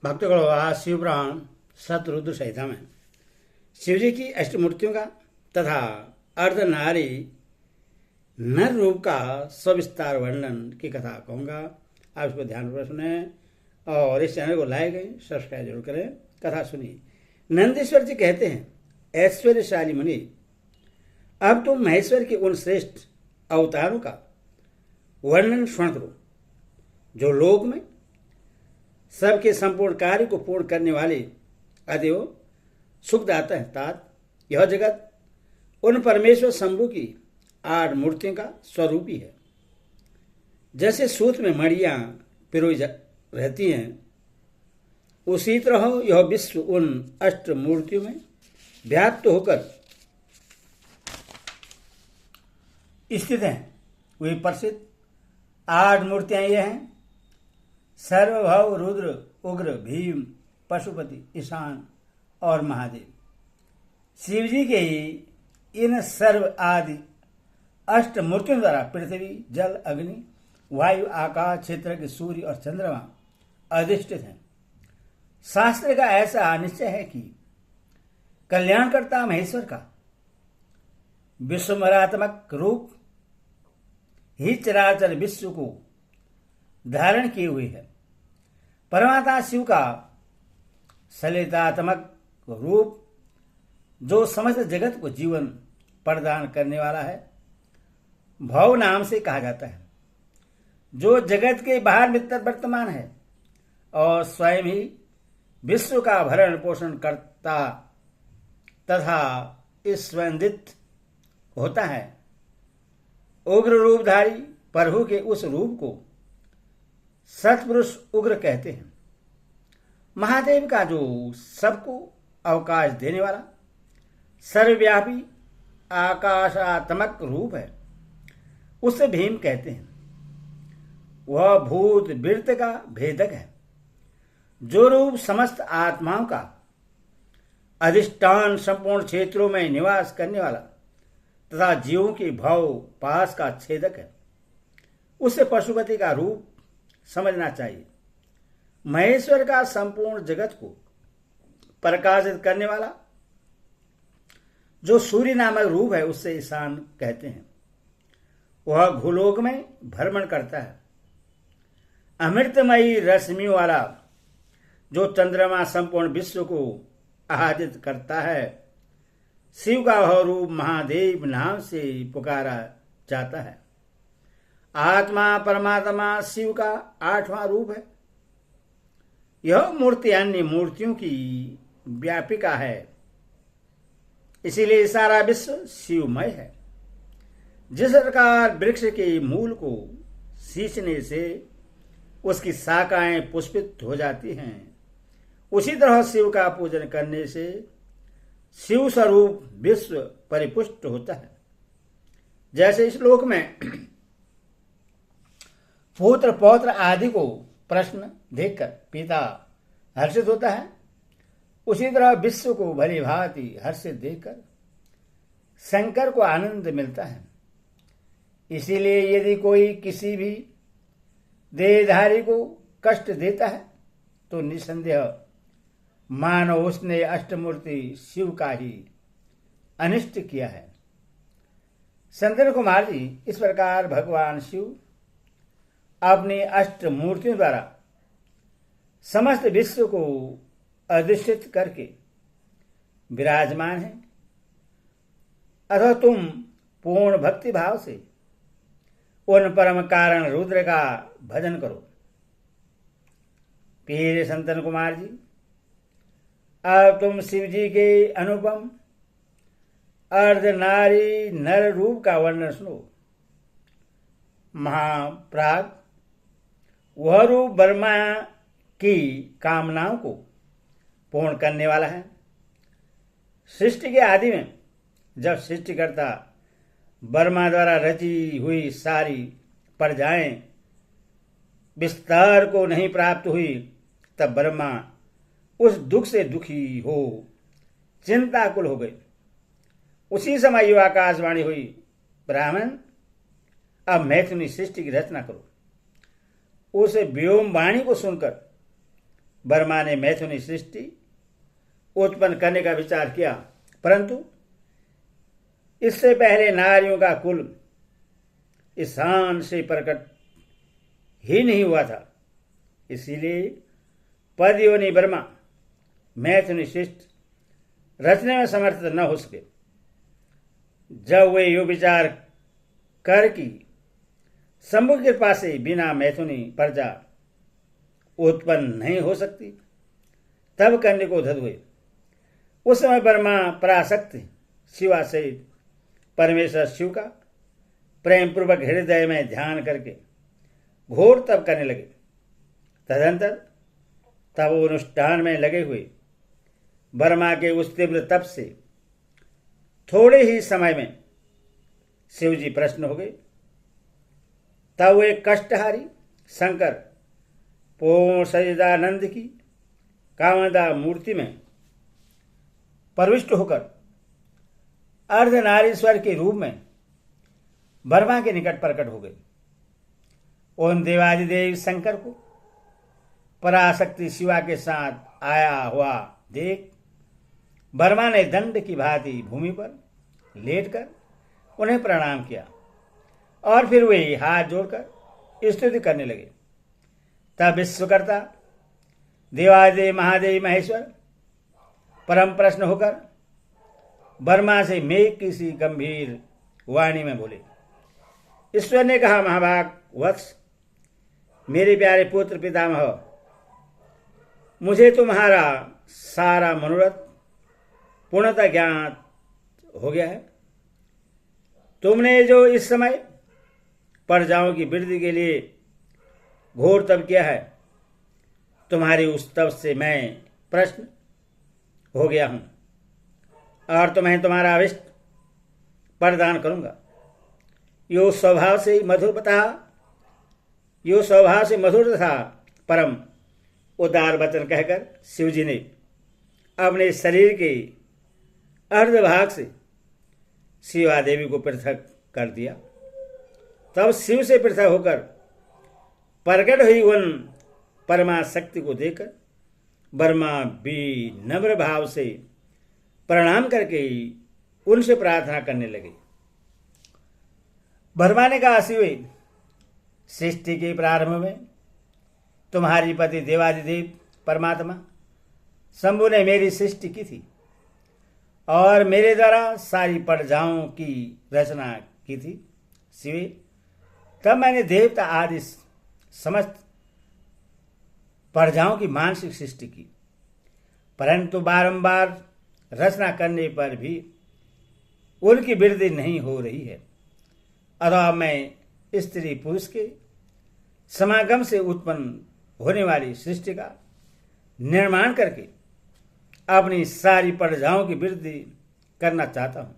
भक्तगणों, आज शिवपुराण सतरुद्र संहिता में शिवजी की अष्टमूर्तियों का तथा अर्धनारी नर रूप का सविस्तार वर्णन की कथा कहूँगा। आप इसको ध्यानपूर्वक सुने और इस चैनल को लाइक सब्सक्राइब जरूर करें। कथा सुनिए। नंदीश्वर जी कहते हैं, ऐश्वर्यशाली मुनि, अब तुम महेश्वर के उन श्रेष्ठ अवतारों का वर्णन श्रवण करो जो लोक में सबके संपूर्ण कार्य को पूर्ण करने वाले अतएव सुखदाता है। तात यह जगत उन परमेश्वर शंभु की 8 मूर्तियों का स्वरूप ही है। जैसे सूत में मणियां पिरोई रहती हैं, उसी तरह यह विश्व उन 8 मूर्तियों में व्याप्त होकर स्थित है। वे प्रसिद्ध 8 मूर्तियां ये हैं: सर्वभव, रुद्र, उग्र, भीम, पशुपति, ईशान और महादेव। शिवजी के इन सर्व आदि 8 मूर्तियों द्वारा पृथ्वी, जल, अग्नि, वायु, आकाश, क्षेत्र, सूर्य और चंद्रमा अधिष्ठित हैं। शास्त्र का ऐसा निश्चय है कि कल्याणकर्ता महेश्वर का विश्वमरात्मक रूप ही चराचर विश्व को धारण किए हुए है। परमात्मा शिव का सलिलात्मक रूप जो समस्त जगत को जीवन प्रदान करने वाला है, भव नाम से कहा जाता है। जो जगत के बाहर भीतर वर्तमान है और स्वयं ही विश्व का भरण पोषण करता तथा ईश्वरान्वित होता है। उग्र रूपधारी प्रभु के उस रूप को सत्पुरुष उग्र कहते हैं। महादेव का जो सबको अवकाश देने वाला सर्वव्यापी आकाशात्मक रूप है, उसे भीम कहते हैं। वह भूत वृत्त का भेदक है। जो रूप समस्त आत्माओं का अधिष्ठान, संपूर्ण क्षेत्रों में निवास करने वाला तथा जीवों के भव पास का छेदक है, उसे पशुपति का रूप समझना चाहिए। महेश्वर का संपूर्ण जगत को प्रकाशित करने वाला जो सूर्य नामक रूप है, उससे ईशान कहते हैं। वह भूलोक में भ्रमण करता है। अमृतमयी रश्मियों वाला जो चंद्रमा संपूर्ण विश्व को आह्लादित करता है, शिव का वह रूप महादेव नाम से पुकारा जाता है। आत्मा परमात्मा शिव का 8वां रूप है। यह मूर्ति अन्य मूर्तियों की व्यापिका है, इसीलिए सारा विश्व शिवमय है। जिस प्रकार वृक्ष के मूल को सींचने से उसकी शाखाएं पुष्पित हो जाती हैं, उसी तरह शिव का पूजन करने से शिव स्वरूप विश्व परिपुष्ट होता है। जैसे इस लोक में पुत्र पौत्र आदि को प्रश्न देखकर पिता हर्षित होता है, उसी तरह विश्व को भली भांति हर्षित देखकर शंकर को आनंद मिलता है। इसीलिए यदि कोई किसी भी देहधारी को कष्ट देता है तो निसंदेह मानो उसने अष्टमूर्ति शिव का ही अनिष्ट किया है। संतन कुमार जी, इस प्रकार भगवान शिव अपनी 8 मूर्तियों द्वारा समस्त विश्व को अधिष्ठित करके विराजमान है। अतः तुम पूर्ण भक्ति भाव से उन परम कारण रुद्र का भजन करो। प्रिय संतन कुमार जी, अब तुम शिव जी के अनुपम अर्धनारी नर रूप का वर्णन सुनो। महाप्राग वह रूप ब्रह्मा की कामनाओं को पूर्ण करने वाला है। सृष्टि के आदि में जब सृष्टिकर्ता ब्रह्मा द्वारा रची हुई सारी प्रजाएं विस्तार को नहीं प्राप्त हुई, तब ब्रह्मा उस दुख से दुखी हो चिंताकुल हो गए। उसी समय यह आकाशवाणी हुई, ब्राह्मण, अब मैथुनी सृष्टि की रचना करो। उस व्योम वाणी को सुनकर ब्रह्मा ने मैथुनी सृष्टि उत्पन्न करने का विचार किया, परंतु इससे पहले नारियों का कुल इस स्थान से प्रकट ही नहीं हुआ था। इसीलिए पदयोनि ब्रह्मा मैथुनी सृष्टि रचने में समर्थ न हो सके। जब वे यो विचार कर कि शंभु की कृपा से बिना मैथुनी प्रजा उत्पन्न नहीं हो सकती, तब करने को उद्धत हुए। उस समय ब्रह्मा पराशक्ति शिवा सहित परमेश्वर शिव का प्रेम पूर्वक हृदय में ध्यान करके घोर तप करने लगे। तदंतर तब अनुष्ठान में लगे हुए ब्रह्मा के उस तीव्र तप से थोड़े ही समय में शिव जी प्रसन्न हो गए। तब वे कष्टहारी शंकर पूर्ण सच्चिदानंद की कामदा मूर्ति में प्रविष्ट होकर अर्धनारीश्वर के रूप में ब्रह्मा के निकट प्रकट हो गए। उन देवादिदेव शंकर को पराशक्ति शिवा के साथ आया हुआ देख ब्रह्मा ने दंड की भांति भूमि पर लेटकर उन्हें प्रणाम किया और फिर वे हाथ जोड़कर स्तुति करने लगे। तब विश्वकर्ता देवादिदेव महादेव महेश्वर परम प्रसन्न होकर ब्रह्मा से मेघ की सी गंभीर वाणी में बोले। ईश्वर ने कहा, महाभाग वत्स, मेरे प्यारे पुत्र पितामह, मुझे तुम्हारा सारा मनोरथ पूर्णतः ज्ञात हो गया है। तुमने जो इस समय प्रजाओं की वृद्धि के लिए घोर तप किया है, तुम्हारी उस तप से मैं प्रसन्न हो गया हूं और तुम्हें तुम्हारा अभिष्ट प्रदान करूंगा। यो स्वभाव से मधुर तथा परम उदार वचन कहकर शिवजी ने अपने शरीर के अर्धभाग से शिवा देवी को पृथक कर दिया। तब शिव से पृथक होकर प्रकट हुई उन परमा शक्ति को देखकर ब्रह्मा भी नम्र भाव से प्रणाम करके उनसे प्रार्थना करने लगे। ब्रह्मा ने कहा, शिवे, सृष्टि के प्रारंभ में तुम्हारी पति देवादिदेव परमात्मा शंभु ने मेरी सृष्टि की थी और मेरे द्वारा सारी प्रजाओं की रचना की थी। शिवे, तब मैंने देवता आदि समस्त प्रजाओं की मानसिक सृष्टि की, परंतु बारंबार रचना करने पर भी उनकी वृद्धि नहीं हो रही है। अतः मैं स्त्री पुरुष के समागम से उत्पन्न होने वाली सृष्टि का निर्माण करके अपनी सारी प्रजाओं की वृद्धि करना चाहता हूं,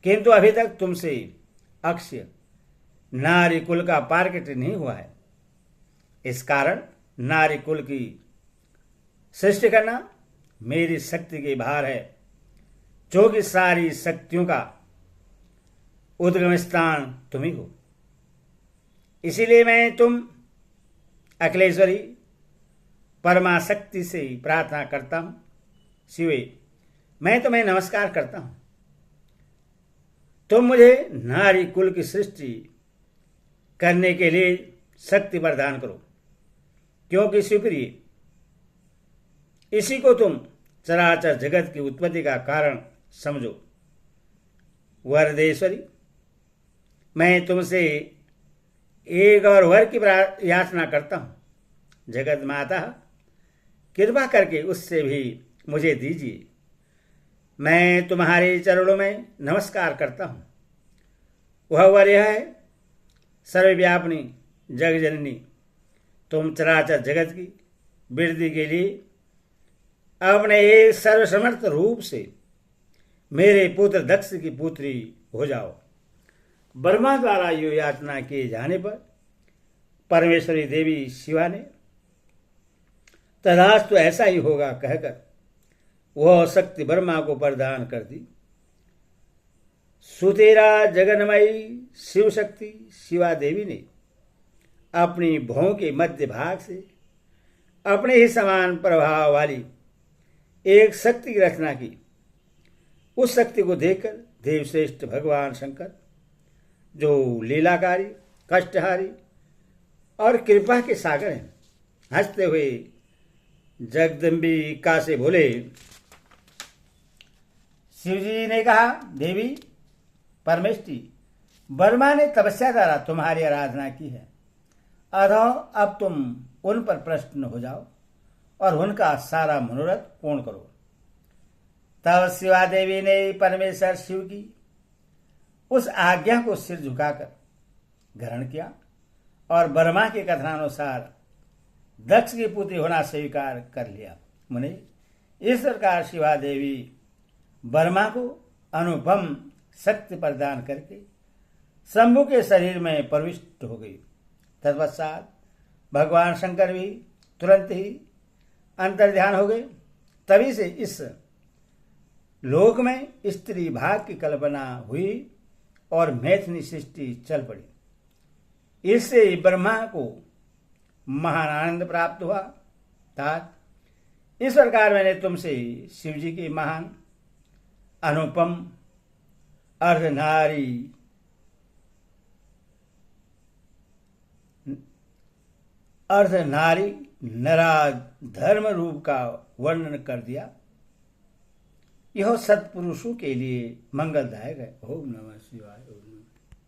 किंतु अभी तक तुमसे अक्षय नारी कुल का पार्कट नहीं हुआ है। इस कारण नारी कुल की सृष्टि करना मेरी शक्ति के बाहर है, जो कि सारी शक्तियों का उद्गम स्थान तुम ही हो। इसीलिए मैं तुम अखिलेश्वरी परमा शक्ति से प्रार्थना करता हूं। शिवे, मैं तुम्हें नमस्कार करता हूं। तुम मुझे नारी कुल की सृष्टि करने के लिए शक्ति प्रदान करो, क्योंकि स्वीप्रिय, इसी को तुम चराचर जगत की उत्पत्ति का कारण समझो। वरदेश्वरी, मैं तुमसे एक और वर की याचना करता हूं। जगत माता, कृपा करके उससे भी मुझे दीजिए। मैं तुम्हारे चरणों में नमस्कार करता हूं। वह वर यह है, सर्वव्यापिनी जग जननी, तुम चराचर जगत की वृद्धि के लिए अपने एक सर्वसमर्थ रूप से मेरे पुत्र दक्ष की पुत्री हो जाओ। ब्रह्मा द्वारा यो याचना किए जाने पर परमेश्वरी देवी शिवा ने तथास्तु ऐसा ही होगा कहकर वह शक्ति ब्रह्मा को प्रदान कर दी। सुतेरा जगन्मयी शिव शक्ति शिवा देवी ने अपनी भौं के मध्य भाग से अपने ही समान प्रभाव वाली एक शक्ति की रचना की। उस शक्ति को देखकर देवश्रेष्ठ भगवान शंकर, जो लीलाकारी, कष्टहारी और कृपा के सागर हैं, हंसते हुए जगदम्बिका से बोले। शिवजी ने कहा, देवी परमेष्टि, ब्रह्मा ने तपस्या द्वारा तुम्हारी आराधना की है, अतः अब तुम उन पर प्रसन्न हो जाओ और उनका सारा मनोरथ पूर्ण करो। तब शिवा देवी ने परमेश्वर शिव की उस आज्ञा को सिर झुकाकर ग्रहण किया और ब्रह्मा के कथनानुसार दक्ष की पुत्री होना स्वीकार कर लिया। मुनि, इस प्रकार शिवा देवी ब्रह्मा को अनुपम शक्ति प्रदान करके शंभु के शरीर में प्रविष्ट हो गई। तत्पश्चात भगवान शंकर भी तुरंत ही अंतर्ध्यान हो गए। तभी से इस लोक में स्त्री भाग की कल्पना हुई और मैथिली सृष्टि चल पड़ी। इससे ब्रह्मा को महान आनंद प्राप्त हुआ। तात, इस प्रकार मैंने तुमसे शिवजी की महान अनुपम अर्धनारी नराज धर्म रूप का वर्णन कर दिया। यह सत्पुरुषों के लिए मंगलदायक है। ओम नमः शिवाय।